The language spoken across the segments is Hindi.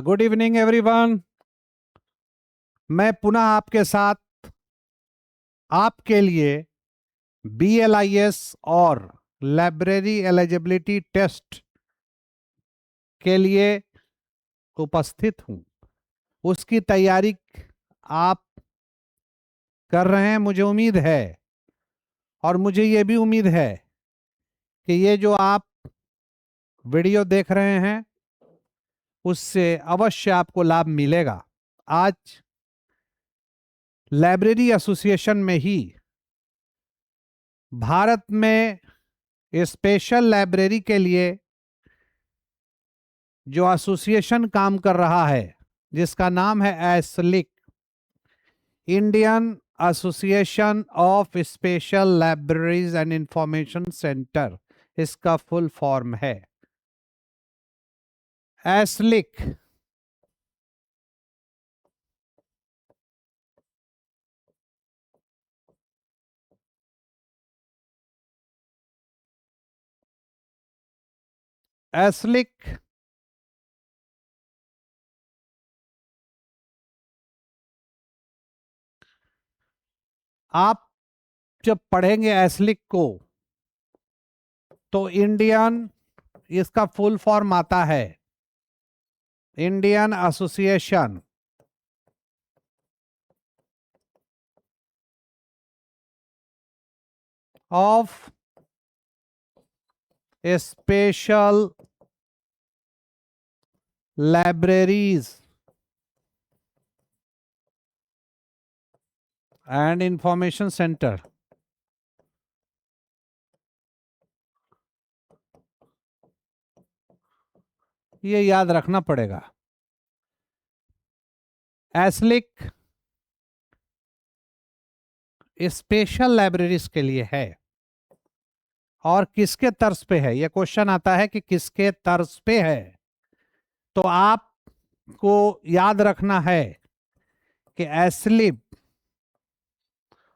Good evening everyone. मैं पुनः आपके साथ आपके लिए BLIS और लाइब्रेरी एलिजिबिलिटी टेस्ट के लिए उपस्थित हूं। उसकी तैयारी आप कर रहे हैं, मुझे उम्मीद है। और मुझे ये भी उम्मीद है कि ये जो आप वीडियो देख रहे हैं उससे अवश्य आपको लाभ मिलेगा। आज लाइब्रेरी एसोसिएशन में ही भारत में स्पेशल लाइब्रेरी के लिए जो एसोसिएशन काम कर रहा है, जिसका नाम है IASLIC, Indian association of special libraries and information centre, इसका फुल फॉर्म है एसलिक। एसलिक आप जब पढ़ेंगे एसलिक को तो इंडियन, इसका फुल फॉर्म आता है Indian association of special libraries and information centre. ये याद रखना पड़ेगा। एसलिक स्पेशल लाइब्रेरीज के लिए है। और किसके तर्ज पे है, यह क्वेश्चन आता है कि किसके तर्ज पे है। तो आपको याद रखना है कि एसलिप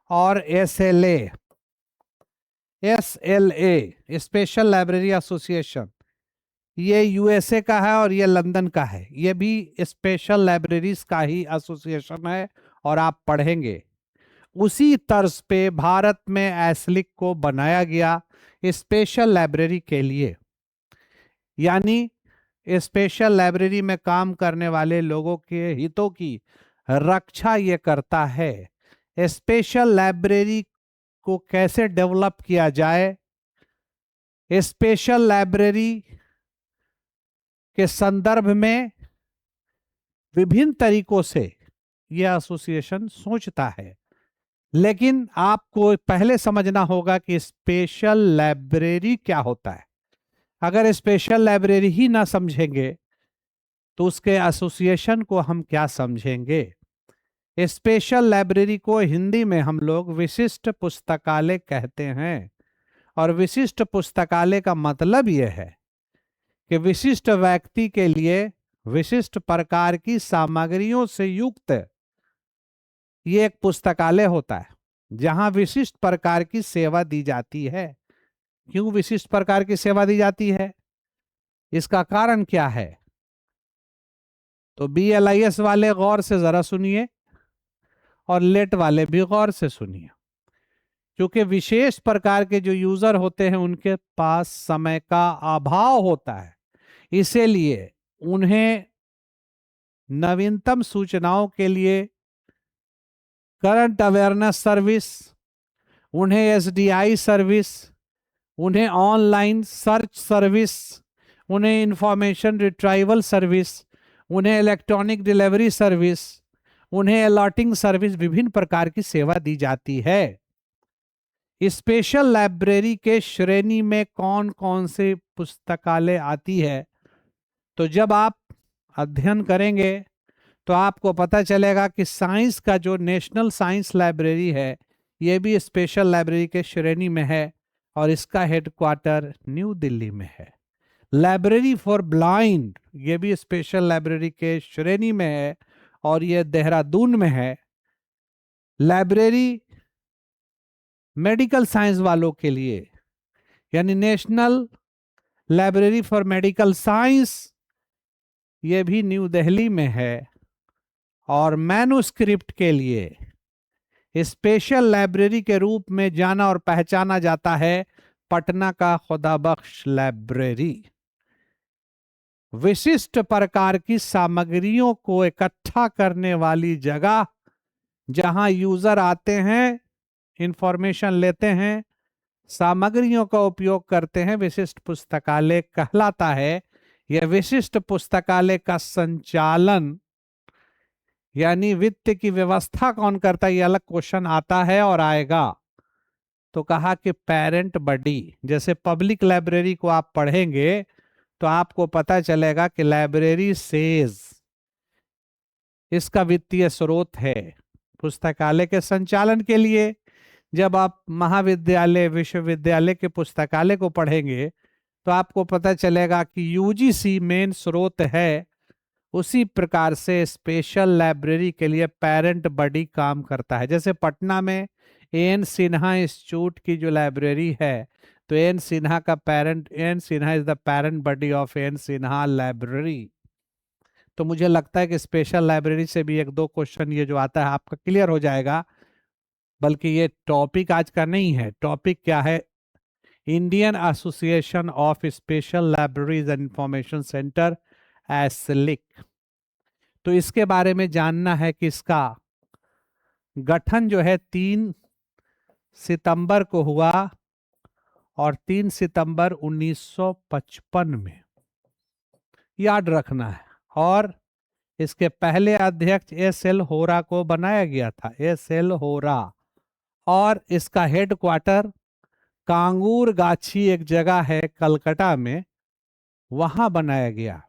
और SLA स्पेशल लाइब्रेरी एसोसिएशन, ये USA का है और ये लंदन का है। ये भी स्पेशल लाइब्रेरीज का ही एसोसिएशन है और आप पढ़ेंगे उसी तर्ज पे भारत में एसलिक को बनाया गया स्पेशल लाइब्रेरी के लिए। यानी स्पेशल लाइब्रेरी में काम करने वाले लोगों के हितों की रक्षा ये करता है। स्पेशल लाइब्रेरी को कैसे डेवलप किया जाए, स्पेशल लाइब्रेरी के संदर्भ में विभिन्न तरीकों से यह एसोसिएशन सोचता है। लेकिन आपको पहले समझना होगा कि स्पेशल लाइब्रेरी क्या होता है। अगर स्पेशल लाइब्रेरी ही ना समझेंगे तो उसके एसोसिएशन को हम क्या समझेंगे। स्पेशल लाइब्रेरी को हिंदी में हम लोग विशिष्ट पुस्तकालय कहते हैं। और विशिष्ट पुस्तकालय का मतलब यह है कि विशिष्ट व्यक्ति के लिए विशिष्ट प्रकार की सामग्रियों से युक्त ये एक पुस्तकालय होता है जहां विशिष्ट प्रकार की सेवा दी जाती है। क्यों विशिष्ट प्रकार की सेवा दी जाती है, इसका कारण क्या है? तो BLIS वाले गौर से जरा सुनिए और लेट वाले भी गौर से सुनिए। क्योंकि विशेष प्रकार के जो यूजर होते हैं उनके पास समय का अभाव होता है, इसीलिए उन्हें नवीनतम सूचनाओं के लिए करंट अवेयरनेस सर्विस, उन्हें SDI सर्विस, उन्हें ऑनलाइन सर्च सर्विस, उन्हें इंफॉर्मेशन रिट्राइवल सर्विस, उन्हें इलेक्ट्रॉनिक डिलीवरी सर्विस, उन्हें अलॉटिंग सर्विस, विभिन्न प्रकार की सेवा दी जाती है। स्पेशल लाइब्रेरी के श्रेणी में कौन कौन से पुस्तकालय आती है, तो जब आप अध्ययन करेंगे तो आपको पता चलेगा कि साइंस का जो नेशनल साइंस लाइब्रेरी है ये भी स्पेशल लाइब्रेरी के श्रेणी में है और इसका हेडक्वार्टर न्यू दिल्ली में है। लाइब्रेरी फॉर ब्लाइंड ये भी स्पेशल लाइब्रेरी के श्रेणी में है और ये देहरादून में है। लाइब्रेरी मेडिकल साइंस वालों के लिए यानी national library for medical science, ये भी न्यू दिल्ली में है, और मैन्युस्क्रिप्ट के लिए स्पेशल लाइब्रेरी के रूप में जाना और पहचाना जाता है पटना का खुदाबख्श लाइब्रेरी। विशिष्ट प्रकार की सामग्रियों को इकट्ठा करने वाली जगह, जहां यूजर आते हैं, इंफॉर्मेशन लेते हैं, सामग्रियों का उपयोग करते हैं, विशिष्ट पुस्तकालय कहलाता है। यह विशिष्ट पुस्तकालय का संचालन यानी वित्त की व्यवस्था कौन करता है, ये अलग क्वेश्चन आता है और आएगा। तो कहा कि पेरेंट बॉडी, जैसे पब्लिक लाइब्रेरी को आप पढ़ेंगे तो आपको पता चलेगा कि लाइब्रेरी सेज इसका वित्तीय स्रोत है पुस्तकालय के संचालन के लिए। जब आप महाविद्यालय विश्वविद्यालय के पुस्तकालय को पढ़ेंगे तो आपको पता चलेगा कि यूजीसी मेन स्रोत है। उसी प्रकार से स्पेशल लाइब्रेरी के लिए पेरेंट बॉडी काम करता है। जैसे पटना में एन सिन्हा इंस्टीट्यूट की जो लाइब्रेरी है, तो N Sinha is the parent body of N Sinha library. तो मुझे लगता है कि स्पेशल लाइब्रेरी से भी एक दो क्वेश्चन ये जो आता है आपका क्लियर हो जाएगा। बल्कि ये टॉपिक आज का नहीं है, टॉपिक क्या है, Indian association of special libraries and information centre, IASLIC. तो इसके बारे में जानना है कि इसका गठन जो है 3 सितंबर को हुआ और 3 सितंबर 1955 में, याद रखना है। और इसके पहले अध्यक्ष एस.एल. होरा को बनाया गया था, एस.एल. होरा। और इसका हेडक्वार्टर कांगूर गाछी एक जगह है कलकत्ता में, वहां बनाया गया।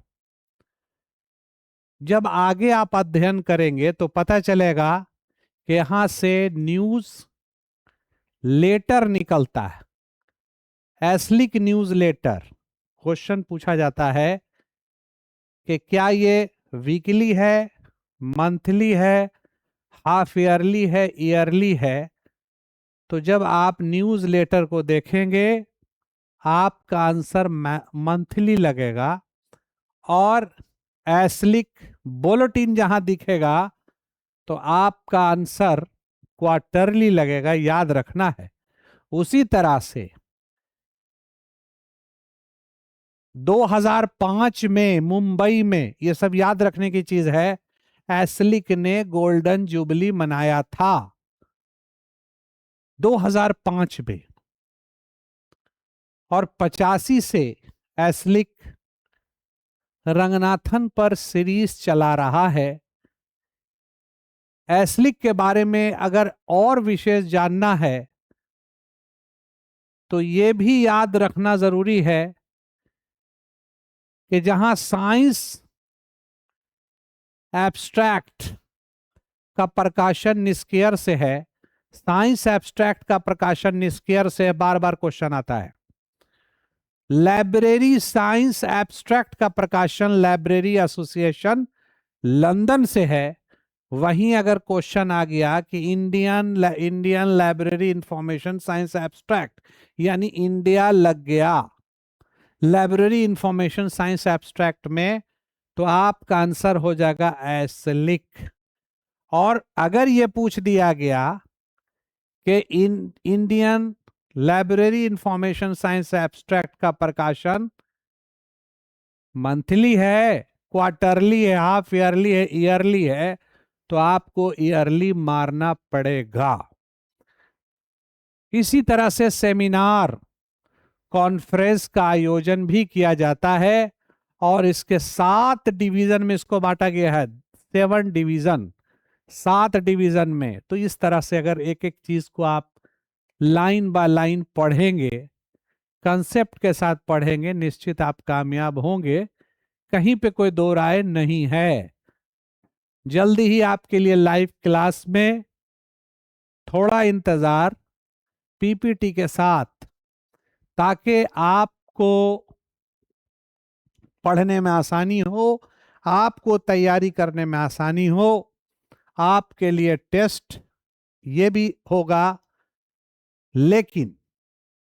जब आगे आप अध्ययन करेंगे तो पता चलेगा कि यहां से न्यूज लेटर निकलता है, एस्लिक न्यूज लेटर। क्वेश्चन पूछा जाता है कि क्या ये वीकली है, मंथली है, हाफ ईयरली है, ईयरली है। तो जब आप न्यूज लेटर को देखेंगे आपका आंसर मंथली लगेगा, और एस्लिक बुलेटिन जहां दिखेगा तो आपका आंसर क्वार्टरली लगेगा, याद रखना है। उसी तरह से 2005 में मुंबई में, ये सब याद रखने की चीज है, एस्लिक ने गोल्डन जुबली मनाया था 2005 में। और 85 से एस्लिक रंगनाथन पर सीरीज चला रहा है। एस्लिक के बारे में अगर और विशेष जानना है तो ये भी याद रखना जरूरी है कि जहां साइंस एब्स्ट्रैक्ट का प्रकाशन निस्केयर से है, साइंस एब्स्ट्रैक्ट का प्रकाशन निस्केयर से बार बार क्वेश्चन आता है। लाइब्रेरी साइंस एब्स्ट्रैक्ट का प्रकाशन लाइब्रेरी एसोसिएशन लंदन से है। वहीं अगर क्वेश्चन आ गया कि Indian library information science abstract, यानी इंडिया लग गया लाइब्रेरी इंफॉर्मेशन साइंस एब्स्ट्रैक्ट में, तो आपका आंसर हो जाएगा एस्लिक। और अगर ये पूछ दिया गया कि Indian library information science abstract का प्रकाशन मंथली है, क्वार्टरली है, हाफ ईयरली है, ईयरली है, तो आपको ईयरली मारना पड़ेगा। इसी तरह से सेमिनार कॉन्फ्रेंस का आयोजन भी किया जाता है, और इसके 7 डिवीजन में इसको बांटा गया है, 7 डिवीजन, 7 डिवीजन में। तो इस तरह से अगर एक एक चीज को आप लाइन बाय लाइन पढ़ेंगे, कंसेप्ट के साथ पढ़ेंगे, निश्चित आप कामयाब होंगे, कहीं पे कोई दो राय नहीं है। जल्दी ही आपके लिए लाइव क्लास में, थोड़ा इंतजार पीपीटी के साथ, ताकि आपको पढ़ने में आसानी हो, आपको तैयारी करने में आसानी हो। आपके लिए टेस्ट ये भी होगा, लेकिन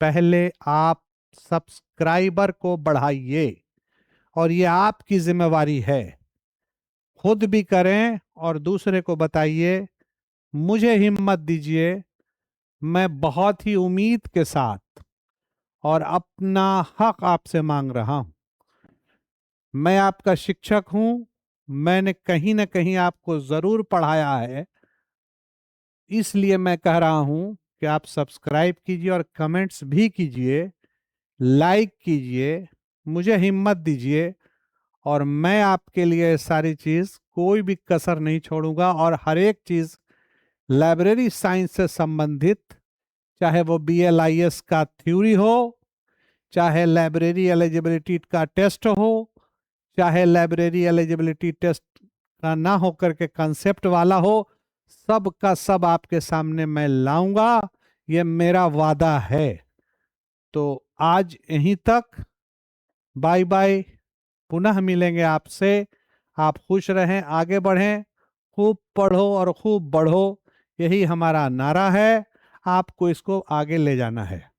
पहले आप सब्सक्राइबर को बढ़ाइए और ये आपकी जिम्मेवारी है। खुद भी करें और दूसरे को बताइए। मुझे हिम्मत दीजिए। मैं बहुत ही उम्मीद के साथ और अपना हक आपसे मांग रहा हूं। मैं आपका शिक्षक हूं। मैंने कहीं ना कहीं आपको जरूर पढ़ाया है। इसलिए मैं कह रहा हूं कि आप सब्सक्राइब कीजिए और कमेंट्स भी कीजिए, लाइक कीजिए, मुझे हिम्मत दीजिए। और मैं आपके लिए ये सारी चीज, कोई भी कसर नहीं छोड़ूंगा। और हर एक चीज लाइब्रेरी साइंस से संबंधित, चाहे वो BLIS का थ्योरी हो, चाहे लाइब्रेरी एलिजिबिलिटी का टेस्ट हो, चाहे लाइब्रेरी एलिजिबिलिटी टेस्ट का ना होकर के कंसेप्ट वाला हो, सब का सब आपके सामने मैं लाऊंगा। ये मेरा वादा है। तो आज यहीं तक। Bye bye. पुनः मिलेंगे आपसे। आप खुश रहें, आगे बढ़ें, खूब पढ़ो और खूब बढ़ो। यही हमारा नारा है। आपको इसको आगे ले जाना है।